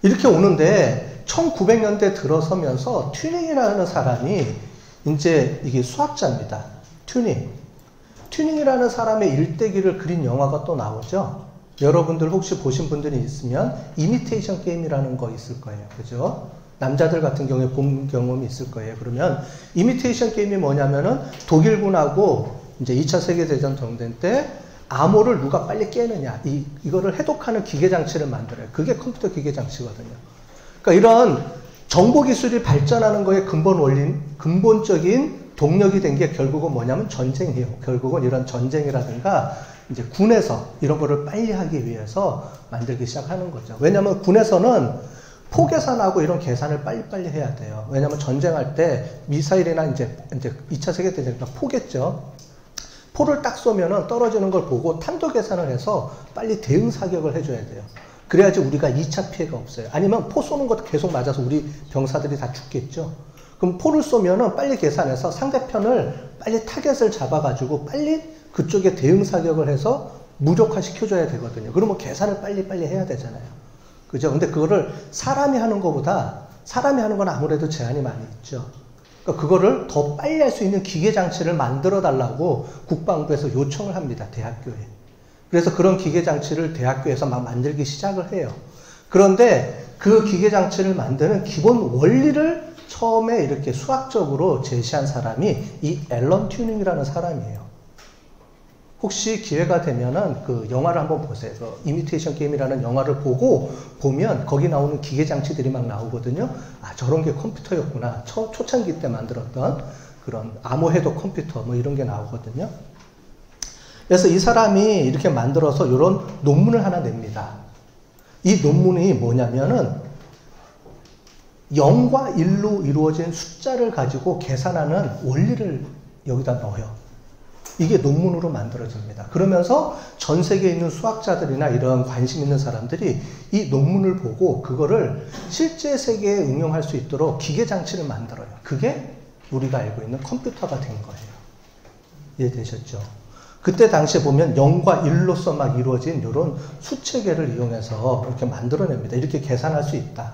이렇게 오는데 1900년대 들어서면서 튜닝이라는 사람이 이제 이게 수학자입니다. 튜닝이라는 사람의 일대기를 그린 영화가 또 나오죠. 여러분들 혹시 보신 분들이 있으면 이미테이션 게임이라는 거 있을 거예요. 그죠? 남자들 같은 경우에 본 경험이 있을 거예요. 그러면 이미테이션 게임이 뭐냐면은 독일군하고 이제 2차 세계대전 동된 때 암호를 누가 빨리 깨느냐 이거를 해독하는 기계장치를 만들어요. 그게 컴퓨터 기계장치거든요. 그러니까 이런 정보기술이 발전하는 거에 근본적인 동력이 된 게 결국은 뭐냐면 전쟁이에요. 결국은 이런 전쟁이라든가 이제 군에서 이런 거를 빨리 하기 위해서 만들기 시작하는 거죠. 왜냐하면 군에서는 포 계산하고 이런 계산을 빨리빨리 해야 돼요. 왜냐하면 전쟁할 때 미사일이나 이제 2차 세계대전 포겠죠. 포를 딱 쏘면은 떨어지는 걸 보고 탄도 계산을 해서 빨리 대응 사격을 해줘야 돼요. 그래야지 우리가 2차 피해가 없어요. 아니면 포 쏘는 것도 계속 맞아서 우리 병사들이 다 죽겠죠. 그럼 포를 쏘면은 빨리 계산해서 상대편을 빨리 타겟을 잡아가지고 빨리 그쪽에 대응 사격을 해서 무력화 시켜줘야 되거든요. 그러면 계산을 빨리빨리 해야 되잖아요. 그죠? 근데 그거를 사람이 하는 것보다 사람이 하는 건 아무래도 제한이 많이 있죠. 그러니까 그거를 더 빨리 할 수 있는 기계 장치를 만들어 달라고 국방부에서 요청을 합니다. 대학교에. 그래서 그런 기계 장치를 대학교에서 막 만들기 시작을 해요. 그런데 그 기계 장치를 만드는 기본 원리를 처음에 이렇게 수학적으로 제시한 사람이 이 앨런 튜닝이라는 사람이에요. 혹시 기회가 되면은 그 영화를 한번 보세요. 그 이미테이션 게임이라는 영화를 보면 거기 나오는 기계 장치들이 막 나오거든요. 아, 저런 게 컴퓨터였구나. 초창기 때 만들었던 그런 암호 해독 컴퓨터 뭐 이런 게 나오거든요. 그래서 이 사람이 이렇게 만들어서 이런 논문을 하나 냅니다. 이 논문이 뭐냐면은 0과 1로 이루어진 숫자를 가지고 계산하는 원리를 여기다 넣어요. 이게 논문으로 만들어집니다. 그러면서 전 세계에 있는 수학자들이나 이런 관심 있는 사람들이 이 논문을 보고 그거를 실제 세계에 응용할 수 있도록 기계장치를 만들어요. 그게 우리가 알고 있는 컴퓨터가 된 거예요. 이해되셨죠? 그때 당시에 보면 0과 1로서 막 이루어진 이런 수체계를 이용해서 이렇게 만들어냅니다. 이렇게 계산할 수 있다.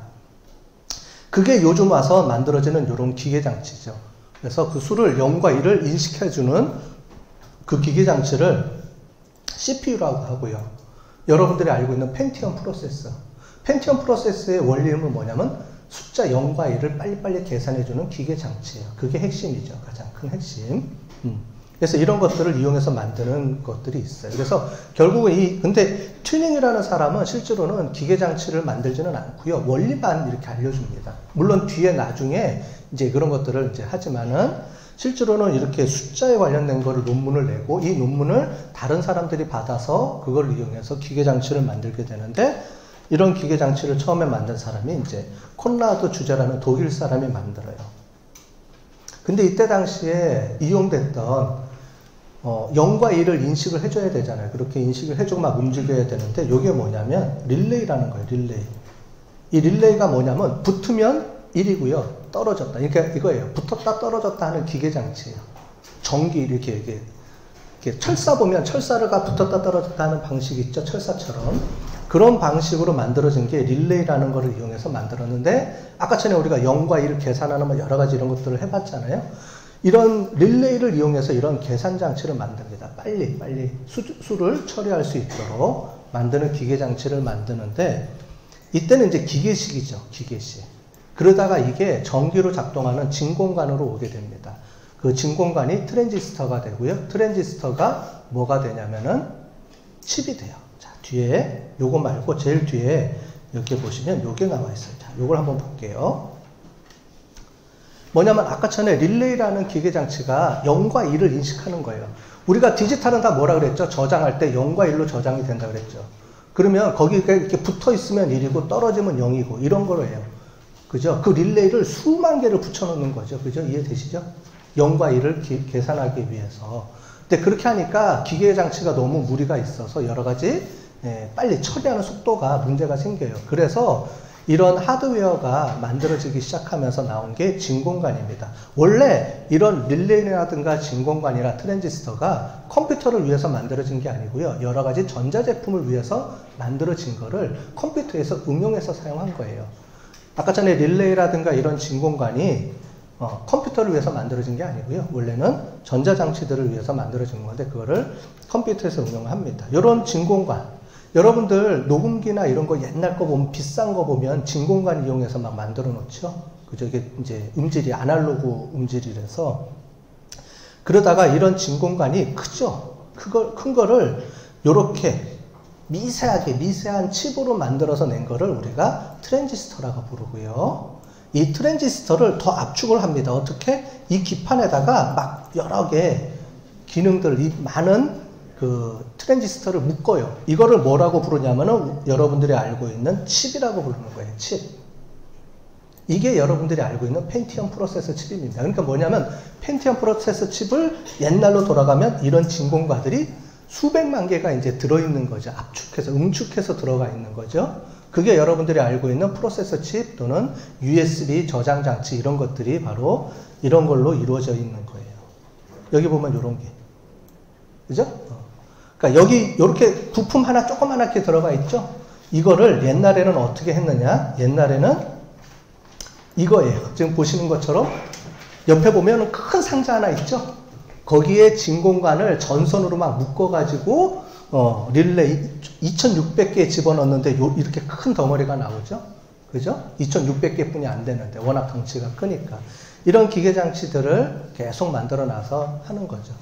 그게 요즘 와서 만들어지는 이런 기계장치죠. 그래서 그 수를 0과 1을 인식해주는 그 기계장치를 CPU라고 하고요. 여러분들이 알고 있는 펜티엄 프로세서. 펜티엄 프로세서의 원리는 뭐냐면 숫자 0과 1을 빨리빨리 계산해주는 기계장치예요. 그게 핵심이죠. 가장 큰 핵심. 그래서 이런 것들을 이용해서 만드는 것들이 있어요. 그래서 결국은 근데 튜닝이라는 사람은 실제로는 기계장치를 만들지는 않고요. 원리만 이렇게 알려줍니다. 물론 뒤에 나중에 이제 그런 것들을 이제 하지만은 실제로는 이렇게 숫자에 관련된 거를 논문을 내고 이 논문을 다른 사람들이 받아서 그걸 이용해서 기계장치를 만들게 되는데 이런 기계장치를 처음에 만든 사람이 이제 콘라드 주제라는 독일 사람이 만들어요. 근데 이때 당시에 이용됐던 0과 1을 인식을 해줘야 되잖아요. 그렇게 인식을 해주고 막 움직여야 되는데 이게 뭐냐면 릴레이라는 거예요. 릴레이. 이 릴레이가 뭐냐면 붙으면 1이고요. 떨어졌다. 그러니까 이거예요. 붙었다 떨어졌다 하는 기계장치예요. 전기 이렇게 철사 보면 철사가 붙었다 떨어졌다 하는 방식이 있죠. 철사처럼. 그런 방식으로 만들어진 게 릴레이라는 거를 이용해서 만들었는데 아까 전에 우리가 0과 1을 계산하는 뭐 여러 가지 이런 것들을 해봤잖아요. 이런 릴레이를 이용해서 이런 계산 장치를 만듭니다. 빨리 수를 처리할 수 있도록 만드는 기계 장치를 만드는데 이때는 이제 기계식이죠. 기계식. 그러다가 이게 전기로 작동하는 진공관으로 오게 됩니다. 그 진공관이 트랜지스터가 되고요. 트랜지스터가 뭐가 되냐면은 칩이 돼요. 자, 뒤에 요거 말고 제일 뒤에 여기 보시면 요게 나와 있어요. 자, 요걸 한번 볼게요. 뭐냐면 아까 전에 릴레이라는 기계장치가 0과 1을 인식하는 거예요. 우리가 디지털은 다 뭐라 그랬죠? 저장할 때 0과 1로 저장이 된다 그랬죠. 그러면 거기가 이렇게 붙어 있으면 1이고 떨어지면 0이고 이런 거로 해요. 그죠? 그 릴레이를 수만 개를 붙여놓는 거죠. 그죠? 이해되시죠? 0과 1을 계산하기 위해서. 근데 그렇게 하니까 기계장치가 너무 무리가 있어서 여러 가지 빨리 처리하는 속도가 문제가 생겨요. 그래서 이런 하드웨어가 만들어지기 시작하면서 나온 게 진공관입니다. 원래 이런 릴레이라든가 진공관이나 트랜지스터가 컴퓨터를 위해서 만들어진 게 아니고요. 여러 가지 전자제품을 위해서 만들어진 거를 컴퓨터에서 응용해서 사용한 거예요. 아까 전에 릴레이라든가 이런 진공관이 컴퓨터를 위해서 만들어진 게 아니고요. 원래는 전자장치들을 위해서 만들어진 건데 그거를 컴퓨터에서 응용합니다. 이런 진공관. 여러분들 녹음기나 이런 거 옛날 거 보면 비싼 거 보면 진공관 이용해서 막 만들어 놓죠. 그죠? 이게 이제 음질이 아날로그 음질이라서 그러다가 이런 진공관이 크죠. 큰 거를 요렇게 미세한 칩으로 만들어서 낸 거를 우리가 트랜지스터라고 부르고요. 이 트랜지스터를 더 압축을 합니다. 어떻게? 이 기판에다가 막 여러 개 기능들, 이 많은 그 트랜지스터를 묶어요. 이거를 뭐라고 부르냐면은 여러분들이 알고 있는 칩이라고 부르는 거예요. 칩. 이게 여러분들이 알고 있는 펜티엄 프로세서 칩입니다. 그러니까 뭐냐면 펜티엄 프로세서 칩을 옛날로 돌아가면 이런 진공관들이 수백만 개가 이제 들어있는 거죠. 압축해서, 응축해서 들어가 있는 거죠. 그게 여러분들이 알고 있는 프로세서 칩 또는 USB 저장 장치 이런 것들이 바로 이런 걸로 이루어져 있는 거예요. 여기 보면 이런 게. 그죠? 그러니까 여기 이렇게 부품 하나 조그맣게 들어가 있죠? 이거를 옛날에는 어떻게 했느냐? 옛날에는 이거예요. 지금 보시는 것처럼 옆에 보면 큰 상자 하나 있죠? 거기에 진공관을 전선으로 막 묶어가지고 릴레이 2600개 집어넣는데 이렇게 큰 덩어리가 나오죠? 그죠? 2600개 뿐이 안 되는데 워낙 덩치가 크니까 이런 기계장치들을 계속 만들어놔서 하는 거죠.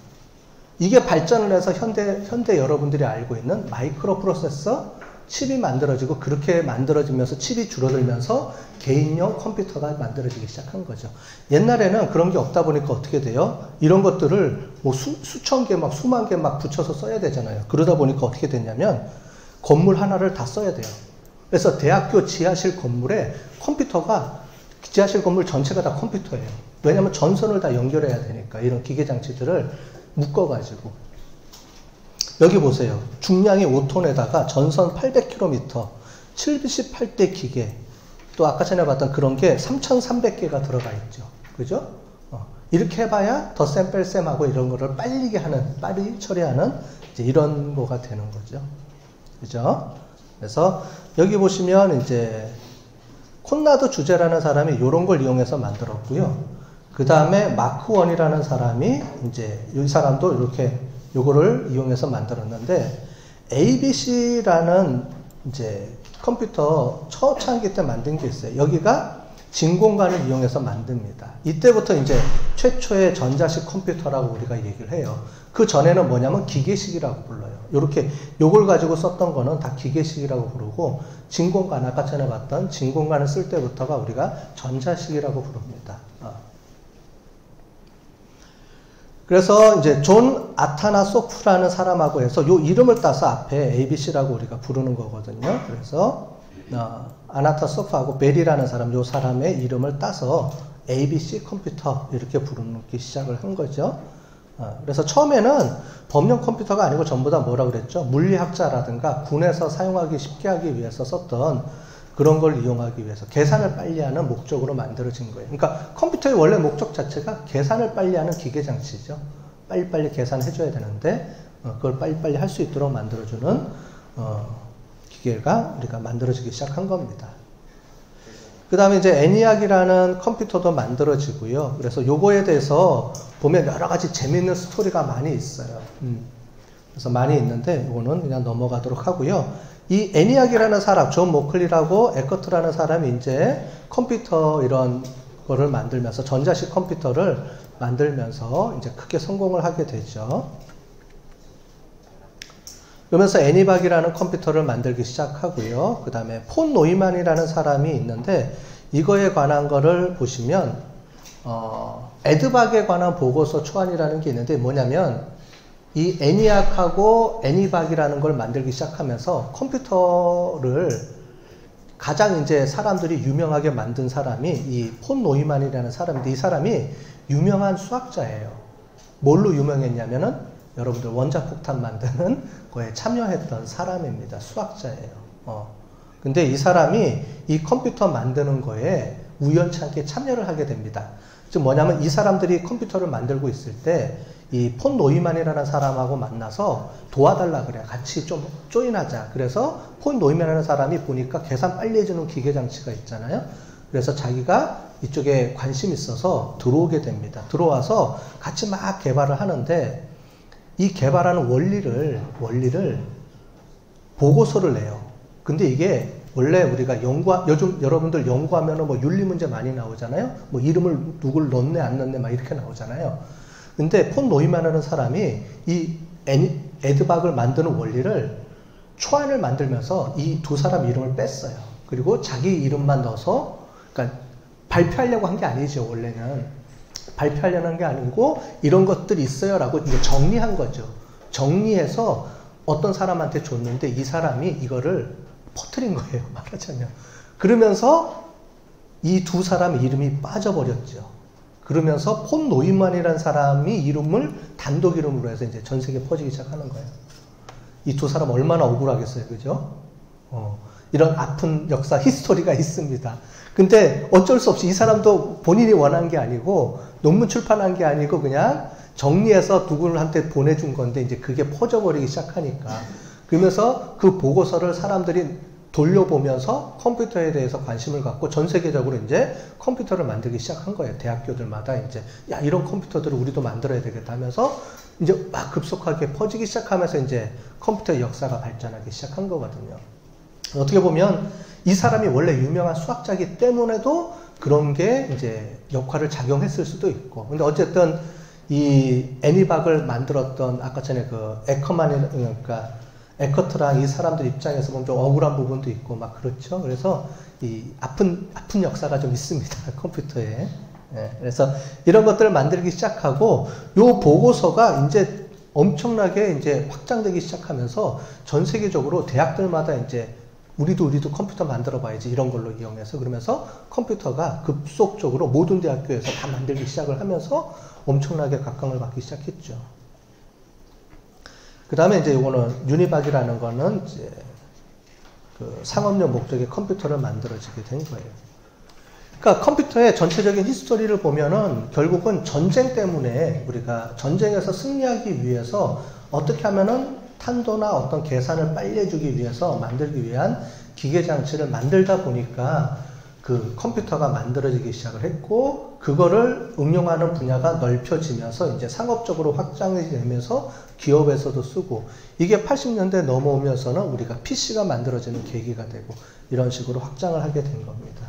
이게 발전을 해서 현대 여러분들이 알고 있는 마이크로 프로세서 칩이 만들어지고 그렇게 만들어지면서 칩이 줄어들면서 개인용 컴퓨터가 만들어지기 시작한 거죠. 옛날에는 그런 게 없다 보니까 어떻게 돼요? 이런 것들을 뭐 수천 개 막 수만 개 막 붙여서 써야 되잖아요. 그러다 보니까 어떻게 됐냐면 건물 하나를 다 써야 돼요. 그래서 대학교 지하실 건물에 컴퓨터가 지하실 건물 전체가 다 컴퓨터예요. 왜냐하면 전선을 다 연결해야 되니까 이런 기계장치들을 묶어가지고 여기 보세요. 중량이 5톤에다가 전선 800km 78대 기계 또 아까 전에 봤던 그런 게 3,300개가 들어가 있죠. 그죠? 이렇게 해봐야 덧셈 뺄셈하고 이런 거를 빨리 처리하는 이제 이런 거가 되는 거죠. 그죠? 그래서 여기 보시면 이제 콘라드 주제라는 사람이 이런 걸 이용해서 만들었고요. 그 다음에 마크 원이라는 사람이 이제 이 사람도 이렇게 요거를 이용해서 만들었는데 ABC라는 이제 컴퓨터 초창기 때 만든 게 있어요. 여기가 진공관을 이용해서 만듭니다. 이때부터 이제 최초의 전자식 컴퓨터라고 우리가 얘기를 해요. 그 전에는 뭐냐면 기계식이라고 불러요. 요렇게 요걸 가지고 썼던 거는 다 기계식이라고 부르고 진공관 아까 전에 봤던 진공관을 쓸 때부터가 우리가 전자식이라고 부릅니다. 그래서 이제 존 아타나소프라는 사람하고 해서 요 이름을 따서 앞에 ABC라고 우리가 부르는 거거든요. 그래서 아나타소프하고 벨이라는 사람, 요 사람의 이름을 따서 ABC 컴퓨터 이렇게 부르기 시작을 한 거죠. 그래서 처음에는 범용 컴퓨터가 아니고 전부 다 뭐라 그랬죠? 물리학자라든가 군에서 사용하기 쉽게 하기 위해서 썼던 그런 걸 이용하기 위해서 계산을 빨리 하는 목적으로 만들어진 거예요. 그러니까 컴퓨터의 원래 목적 자체가 계산을 빨리 하는 기계장치죠. 빨리빨리 계산해줘야 되는데 그걸 빨리빨리 할 수 있도록 만들어주는 기계가 우리가 만들어지기 시작한 겁니다. 그 다음에 이제 애니악이라는 컴퓨터도 만들어지고요. 그래서 요거에 대해서 보면 여러 가지 재미있는 스토리가 많이 있어요. 그래서 많이 있는데 요거는 그냥 넘어가도록 하고요. 이 애니악이라는 사람, 존 모클리라고 에커트라는 사람이 이제 컴퓨터 이런 거를 만들면서 전자식 컴퓨터를 만들면서 이제 크게 성공을 하게 되죠. 그러면서 애니박이라는 컴퓨터를 만들기 시작하고요. 그 다음에 폰 노이만이라는 사람이 있는데 이거에 관한 거를 보시면 에드박에 관한 보고서 초안이라는 게 있는데 뭐냐면 이 애니악하고 애니박이라는 걸 만들기 시작하면서 컴퓨터를 가장 이제 사람들이 유명하게 만든 사람이 이 폰 노이만이라는 사람인데 이 사람이 유명한 수학자예요. 뭘로 유명했냐면은 여러분들 원자폭탄 만드는 거에 참여했던 사람입니다. 수학자예요. 근데 이 사람이 이 컴퓨터 만드는 거에 우연찮게 참여를 하게 됩니다. 즉 뭐냐면 이 사람들이 컴퓨터를 만들고 있을 때 이 폰 노이만이라는 사람하고 만나서 도와달라 그래. 같이 좀 조인하자. 그래서 폰 노이만이라는 사람이 보니까 계산 빨리 해주는 기계 장치가 있잖아요. 그래서 자기가 이쪽에 관심이 있어서 들어오게 됩니다. 들어와서 같이 막 개발을 하는데 이 개발하는 원리를 보고서를 내요. 근데 이게 원래 우리가 요즘 여러분들 연구하면은 뭐 윤리 문제 많이 나오잖아요. 뭐 이름을 누굴 넣네 안 넣네 막 이렇게 나오잖아요. 근데 폰 노이만이라는 사람이 이 에드박을 만드는 원리를 초안을 만들면서 이 두 사람 이름을 뺐어요. 그리고 자기 이름만 넣어서, 그러니까 발표하려고 한 게 아니죠, 원래는. 발표하려는 게 아니고 이런 것들이 있어요라고 이제 정리한 거죠. 정리해서 어떤 사람한테 줬는데 이 사람이 이거를 퍼뜨린 거예요, 말하자면. 그러면서 이 두 사람 이름이 빠져버렸죠. 그러면서 폰 노이만이라는 사람이 이름을 단독 이름으로 해서 이제 전 세계에 퍼지기 시작하는 거예요. 이 두 사람 얼마나 억울하겠어요, 그죠? 이런 아픈 역사, 히스토리가 있습니다. 근데 어쩔 수 없이 이 사람도 본인이 원한 게 아니고 논문 출판한 게 아니고 그냥 정리해서 누구한테 보내준 건데 이제 그게 퍼져버리기 시작하니까. 그러면서 그 보고서를 사람들이 돌려보면서 컴퓨터에 대해서 관심을 갖고 전 세계적으로 이제 컴퓨터를 만들기 시작한 거예요. 대학교들마다 이제 야 이런 컴퓨터들을 우리도 만들어야 되겠다 하면서 이제 막 급속하게 퍼지기 시작하면서 이제 컴퓨터의 역사가 발전하기 시작한 거거든요. 어떻게 보면 이 사람이 원래 유명한 수학자이기 때문에도 그런 게 이제 역할을 작용했을 수도 있고. 근데 어쨌든 이 애니박을 만들었던 아까 전에 그 그러니까 에커트랑 이 사람들 입장에서 보면 좀 억울한 부분도 있고 막 그렇죠. 그래서 이 아픈 역사가 좀 있습니다. 컴퓨터에. 예, 그래서 이런 것들을 만들기 시작하고 요 보고서가 이제 엄청나게 이제 확장되기 시작하면서 전 세계적으로 대학들마다 이제 우리도 컴퓨터 만들어 봐야지 이런 걸로 이용해서 그러면서 컴퓨터가 급속적으로 모든 대학교에서 다 만들기 시작을 하면서 엄청나게 각광을 받기 시작했죠. 그 다음에 이제 이거는 유니박이라는 거는 이제 그 상업용 목적의 컴퓨터를 만들어지게 된 거예요. 그러니까 컴퓨터의 전체적인 히스토리를 보면은 결국은 전쟁 때문에 우리가 전쟁에서 승리하기 위해서 어떻게 하면은 탄도나 어떤 계산을 빨리 해주기 위해서 만들기 위한 기계장치를 만들다 보니까 그 컴퓨터가 만들어지기 시작을 했고 그거를 응용하는 분야가 넓혀지면서 이제 상업적으로 확장이 되면서 기업에서도 쓰고 이게 80년대 넘어오면서는 우리가 PC가 만들어지는 계기가 되고 이런 식으로 확장을 하게 된 겁니다.